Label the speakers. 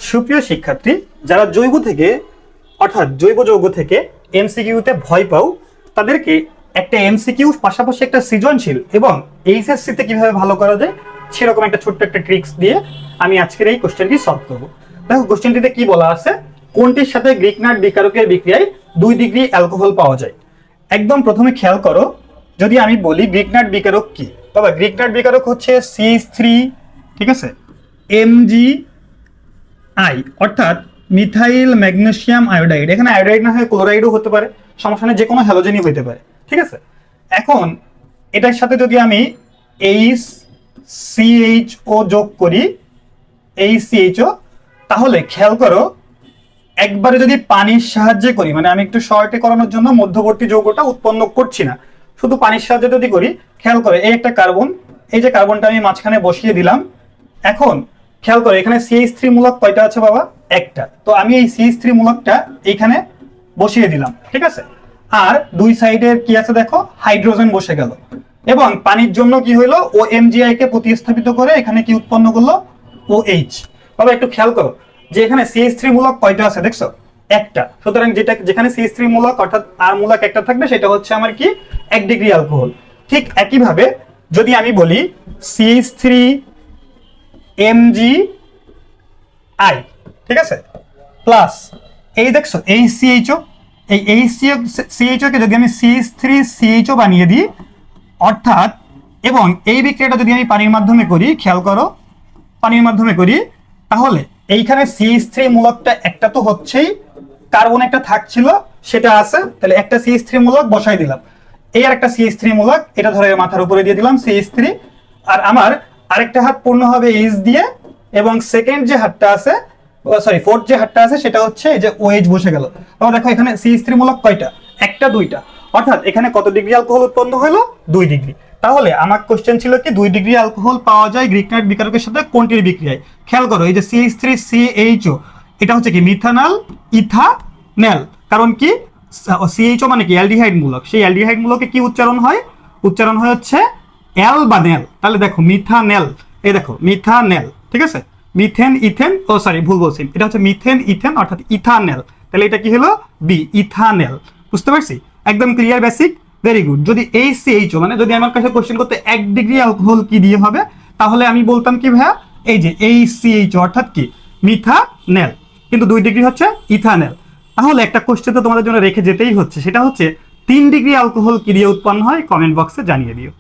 Speaker 1: সুপ্রিয় শিক্ষার্থী, যারা জৈব থেকে অর্থাৎ জৈব যৌগ থেকে এমসিকিউতে ভয় পাও, তাদেরকে একটা এমসিকিউ পাশাপাশি একটা সৃজনশীল এবং এইচএসসিতে কিভাবে ভালো করা যায় সেরকম একটা ছোট্ট একটা ট্রিক্স দিয়ে আমি আজকের এই কোশ্চেনটি সলভ করব। দেখো, কোশ্চেনটিতে কি বলা আছে, কোনটির সাথে গ্রিকনাট বিকারকের বিক্রিয়ায় 2 ডিগ্রি অ্যালকোহল পাওয়া যায়। একদম প্রথমে খেয়াল করো, যদি আমি বলি গ্রিকনাট বিকারক কি, বাবা গ্রিকনাট বিকারক হচ্ছে CH3, ঠিক আছে, MgI অর্থাৎ মিথাইল ম্যাগনেসিয়াম আয়োডাইড। এখানে আয়োডাইড না হয় ক্লোরাইডও হতে পারে, সমস্যা নেই, যে কোনো হ্যালোজেনই হতে পারে, ঠিক আছে। এখন এটার সাথে যদি আমি HCHO যোগ করি, HCHO, তাহলে খেয়াল করো একবারে যদি পানির সাহায্যে করি, মানে আমি একটু শর্টে করানোর জন্য মধ্যবর্তী যৌগটা উৎপন্ন করছি না, শুধু পানির সাহায্যে যদি করি, খেয়াল করে এই একটা কার্বন, এই যে কার্বনটা আমি মাঝখানে বসিয়ে দিলাম। এখন খেয়াল করে এখানে CH3 মূলক কয়টা আছে বাবা? একটা। তো আমি এই CH3 মূলকটা এইখানে বসিয়ে দিলাম, ঠিক আছে। আর দুই সাইডের কি আছে দেখো, হাইড্রোজেন বসে গেল। এবং পানির জন্য কি হইলো, ও MgI কে প্রতিস্থাপিত করে এখানে কি উৎপন্ন করলো, OH। বাবা একটু খেয়াল করো যে এখানে CH3 মূলক কয়টা আছে দেখছো? একটা। সুতরাং যেখানে CH3 মূলক অর্থাৎ আর মূলক একটা থাকবে, সেটা হচ্ছে আমার কি 1 ডিগ্রি অ্যালকোহল। ঠিক একইভাবে যদি আমি বলি CH3 MgI, ঠিক আছে, প্লাস এই দেখছো HCHO, এই HCHO কে যদি আমি CH3CHO বানিয়ে দিই, অর্থাৎ এবং এই বিক্রিয়াটা যদি আমি পানির মাধ্যমে করি, খেয়াল করো পানির মাধ্যমে করি, তাহলে এইখানে CH3 মূলকটা একটা তো হচ্ছেই, কার্বন একটা থাকছিল সেটা আছে, তাহলে একটা CH3 মূলক বসাই দিলাম, এই আর একটা CH3 মূলক, এটা ধরে মাথার উপরে দিয়ে দিলাম CH3, আর আমার আরেকটা হাত পূর্ণ হবে H দিয়ে, এবং সেকেন্ড যে হাতটা আছে, সরি ফোর্থ যে হাতটা আছে সেটা হচ্ছে এই যে OH বসে গেল। তাহলে দেখো এখানে CH3 মূলক কয়টা? একটা, দুইটা, অর্থাৎ এখানে কত ডিগ্রি অ্যালকোহল উৎপন্ন হলো? 2 ডিগ্রি। তাহলে আমার কোশ্চেন ছিল কি 2 ডিগ্রি অ্যালকোহল পাওয়া যায় গ্রিকনাট বিকারকের সাথে কোনটির বিক্রিয়ায়। খেয়াল করো এই যে CH3CHO, এটা হচ্ছে কি মিথানল ইথানেল। কারণ কি CHO মানে কি অ্যালডিহাইড মূলক, সেই অ্যালডিহাইড মূলকে কি উচ্চারণ হয়? উচ্চারণ হয় হচ্ছে অ্যাল বা নেল। তাহলে দেখো মিথানেল, এই দেখো মিথানেল, ঠিক আছে, মিথেন ইথেন, ও সরি ভুল বলছি, এটা হচ্ছে মিথেন ইথেন অর্থাৎ ইথানেল। তাহলে এটা কি হলো? B, ethanal. বুঝতে পারছি? একদম ক্লিয়ার, বেসিক, ভেরি গুড। যদি এই CHO মানে যদি আমার কাছে কোশ্চেন করতে 1 ডিগ্রি অ্যালকোহল কি দিয়ে হবে, তাহলে আমি বলতাম কি ভাইয়া, এই যে CHO অর্থাৎ কি মিথানেল, কিন্তু 2 ডিগ্রি হচ্ছে ইথানেল। তাহলে একটা কোশ্চেন তো তোমাদের জন্য রেখে যেতেই হচ্ছে, সেটা হচ্ছে 3 ডিগ্রি অ্যালকোহল কি দিয়ে উৎপন্ন হয়? কমেন্ট বক্সে জানিয়ে দিও।